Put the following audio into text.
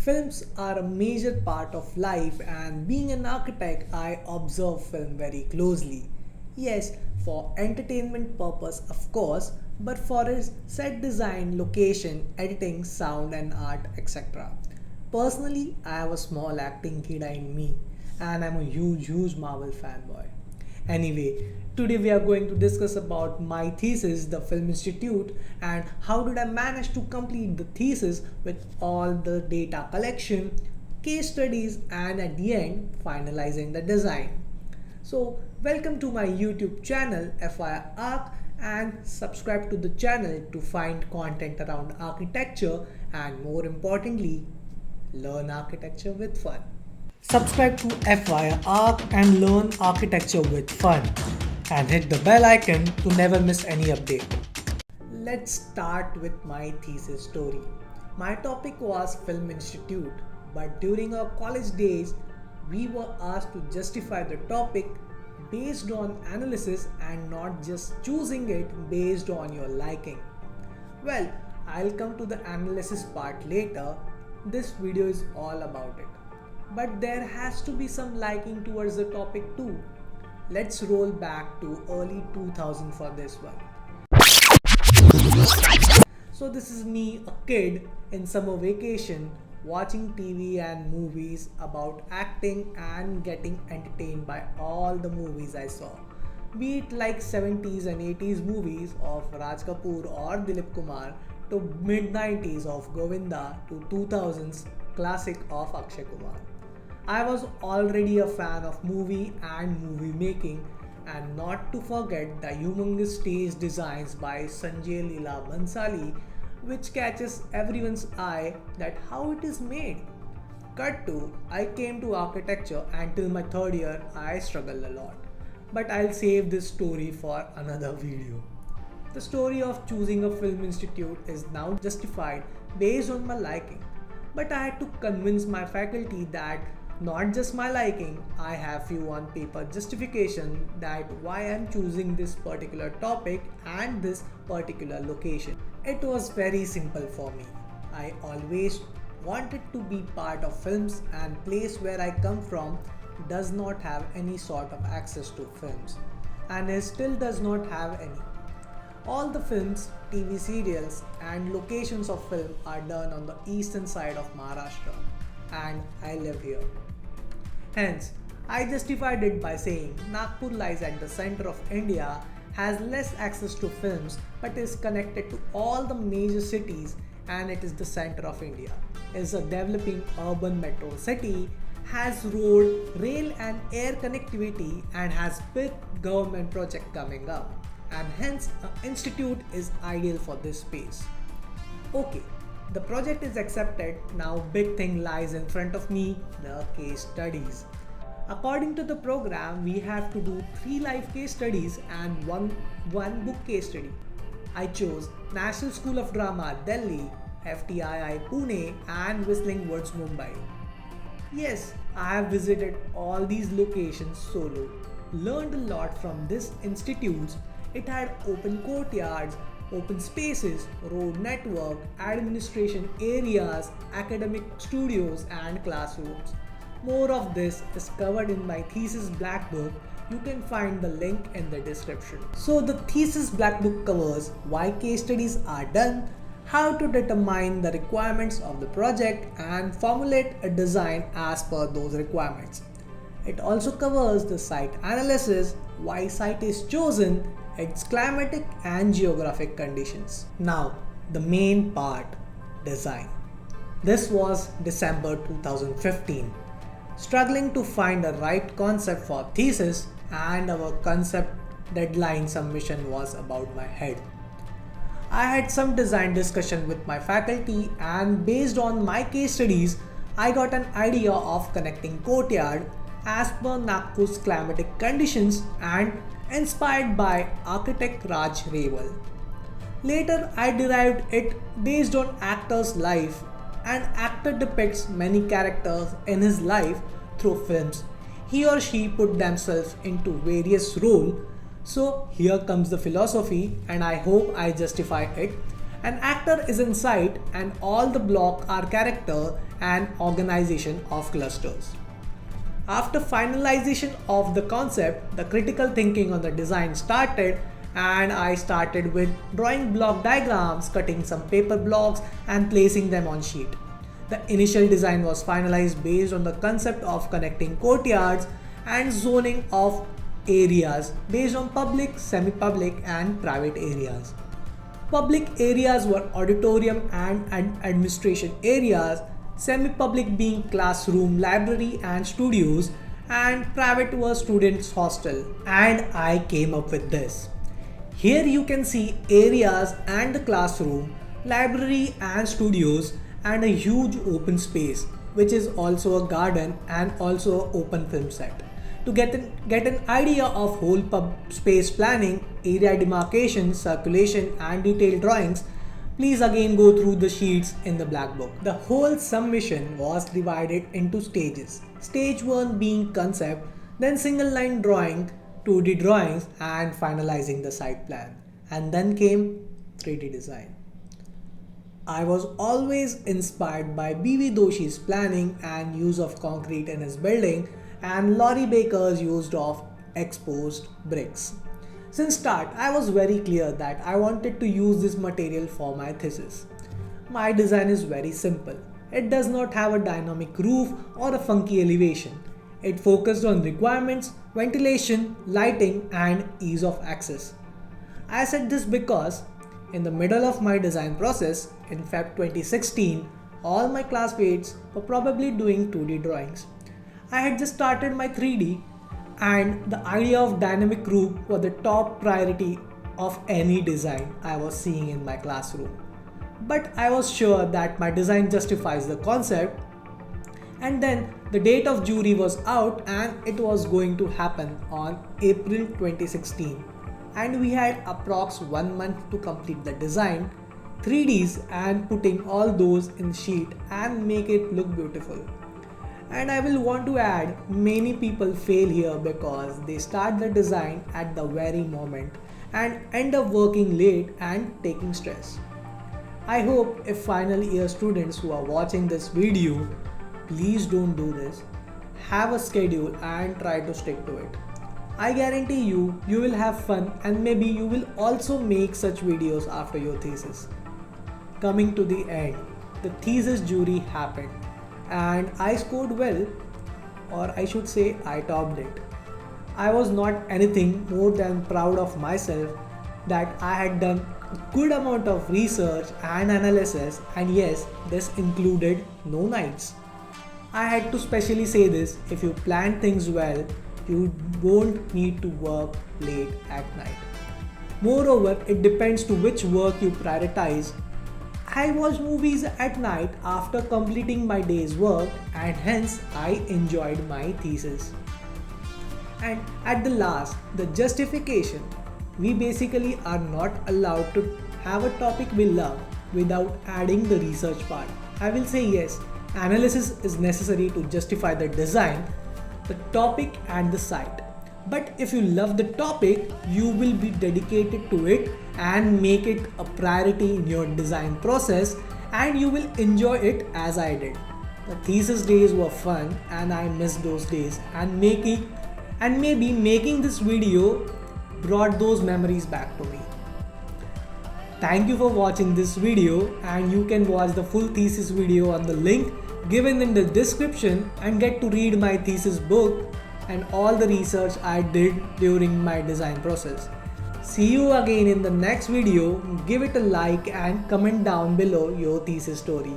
Films are a major part of life, and being an architect, I observe film very closely. Yes, for entertainment purpose, of course, but for its set design, location, editing, sound, and art, etc. Personally, I have a small acting kid in me, and I'm a huge Marvel fanboy. Anyway, today we are going to discuss about my thesis, the Film Institute, and how did I manage to complete the thesis with all the data collection, case studies, and at the end, finalizing the design. So, welcome to my YouTube channel f.y.i Arc and subscribe to the channel to find content around architecture and more importantly, learn architecture with fun. Subscribe to f.y.i Arc and learn architecture with fun and hit the bell icon to never miss any update. Let's start with my thesis story. My topic was Film Institute, but during our college days, we were asked to justify the topic based on analysis and not just choosing it based on your liking. Well, I'll come to the analysis part later. This video is all about it. But there has to be some liking towards the topic too. Let's roll back to early 2000 for this one. So this is me, a kid in summer vacation, watching TV and movies about acting and getting entertained by all the movies I saw. Be it like 70s and 80s movies of Raj Kapoor or Dilip Kumar to mid 90s of Govinda to 2000s classic of Akshay Kumar. I was already a fan of movie and movie making, and not to forget the humongous stage designs by Sanjay Leela Bhansali, which catches everyone's eye that how it is made. Cut to, I came to architecture and till my third year I struggled a lot. But I'll save this story for another video. The story of choosing a film institute is now justified based on my liking. But I had to convince my faculty that not just my liking, I have few on paper justification that why I'm choosing this particular topic and this particular location. It was very simple for me. I always wanted to be part of films, and place where I come from does not have any sort of access to films, and it still does not have any. All the films, TV serials and locations of film are done on the eastern side of Maharashtra, and I live here. Hence, I justified it by saying Nagpur lies at the center of India, has less access to films but is connected to all the major cities, and it is the center of India. Is a developing urban metro city, has road, rail and air connectivity, and has big government project coming up, and hence an institute is ideal for this space. Okay, the project is accepted, now big thing lies in front of me, the case studies. According to the program, we have to do 3 live case studies and one book case study. I chose National School of Drama, Delhi, f.y.i Pune and Whistling Woods, Mumbai. Yes, I have visited all these locations solo, learned a lot from these institutes. It had open courtyards, open spaces, road network, administration areas, academic studios and classrooms. More of this is covered in my thesis black book. You can find the link in the description. So the thesis black book covers why case studies are done, how to determine the requirements of the project and formulate a design as per those requirements. It also covers the site analysis, why site is chosen, its climatic and geographic conditions. Now, the main part, design. This was December 2015. Struggling to find the right concept for thesis, and our concept deadline submission was about my head. I had some design discussion with my faculty, and based on my case studies, I got an idea of connecting courtyard as per Nagpur's climatic conditions and inspired by architect Raj Reval. Later, I derived it based on actor's life. An actor depicts many characters in his life through films. He or she put themselves into various roles. So here comes the philosophy, and I hope I justify it. An actor is in sight and all the blocks are character and organization of clusters. After finalization of the concept, the critical thinking on the design started, and I started with drawing block diagrams, cutting some paper blocks and placing them on sheet. The initial design was finalized based on the concept of connecting courtyards and zoning of areas based on public, semi-public and private areas. Public areas were auditorium and administration areas, semi-public being classroom, library and studios, and private was students' hostel. And I came up with this. Here you can see areas and the classroom, library and studios, and a huge open space, which is also a garden and also an open film set. To get an idea of whole pub space planning, area demarcation, circulation and detailed drawings, please again go through the sheets in the black book. The whole submission was divided into stages. Stage 1 being concept, then single line drawing, 2D drawings and finalizing the site plan. And then came 3D design. I was always inspired by B.V. Doshi's planning and use of concrete in his building and Laurie Baker's use of exposed bricks. Since start, I was very clear that I wanted to use this material for my thesis. My design is very simple. It does not have a dynamic roof or a funky elevation. It focused on requirements, ventilation, lighting and ease of access. I said this because in the middle of my design process, in Feb 2016, all my classmates were probably doing 2D drawings. I had just started my 3D and the idea of dynamic roof was the top priority of any design I was seeing in my classroom. But I was sure that my design justifies the concept, and then the date of jury was out and it was going to happen on April 2016, and we had approx 1 month to complete the design, 3Ds and putting all those in sheet and make it look beautiful. And I will want to add, many people fail here because they start the design at the very moment and end up working late and taking stress. I hope if final year students who are watching this video, please don't do this. Have a schedule and try to stick to it. I guarantee you will have fun and maybe you will also make such videos after your thesis. Coming to the end, the thesis jury happened and I scored well, or I should say I topped it. I was not anything more than proud of myself that I had done a good amount of research and analysis, and yes, this included no nights. I had to specially say this, if you plan things well, you won't need to work late at night. Moreover, it depends to which work you prioritize. I watch movies at night after completing my day's work and hence I enjoyed my thesis. And at the last, the justification. We basically are not allowed to have a topic we love without adding the research part. I will say yes, analysis is necessary to justify the design, the topic and the site. But if you love the topic, you will be dedicated to it and make it a priority in your design process, and you will enjoy it as I did. The thesis days were fun and I missed those days, and maybe making this video brought those memories back to me. Thank you for watching this video, and you can watch the full thesis video on the link given in the description and get to read my thesis book and all the research I did during my design process. See you again in the next video. Give it a like and comment down below your thesis story.